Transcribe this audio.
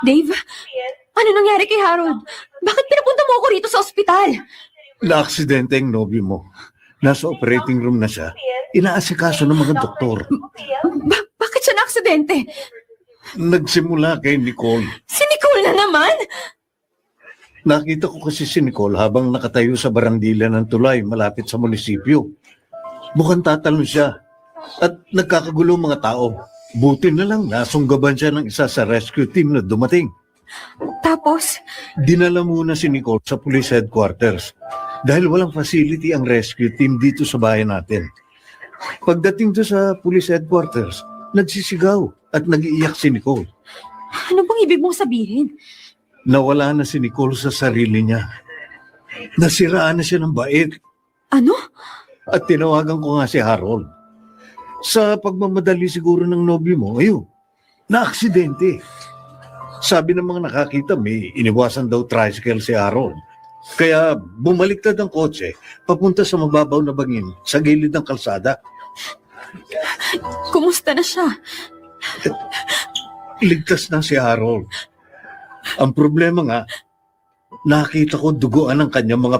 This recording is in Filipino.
Dave, ano nangyari kay Harold? Bakit pinapunta mo ako rito sa ospital? Na-aksidente ang nobyo mo. Nasa operating room na siya. Inaasikaso ng mga doktor. Bakit siya na-aksidente? Nagsimula kay Nicole. Si Nicole na naman? Nakita ko kasi si Nicole habang nakatayo sa barandila ng tulay malapit sa munisipyo. Mukhang tatalon siya. At nagkakagulo ang mga tao. Buti na lang nasunggaban siya ng isa sa rescue team na dumating. Tapos, Dinala muna si Nicole sa police headquarters dahil walang facility ang rescue team dito sa bayan natin. Pagdating doon sa police headquarters, nagsisigaw at nag-iiyak si Nicole. ano bang ibig mong sabihin? Nawala na si Nicole sa sarili niya. Nasiraan na siya ng bait Ano? at tinawagan ko nga si Harold. Sa pagmamadali siguro ng nobyo mo, ayun, na-aksidente. Sabi ng mga nakakita, may iniwasan daw tricycle si Harold. Kaya bumaliktad ang kotse papunta sa mababaw na bangin sa gilid ng kalsada. Kumusta na siya? Ligtas na si Harold. Ang problema nga, nakita ko duguan ng kanyang mga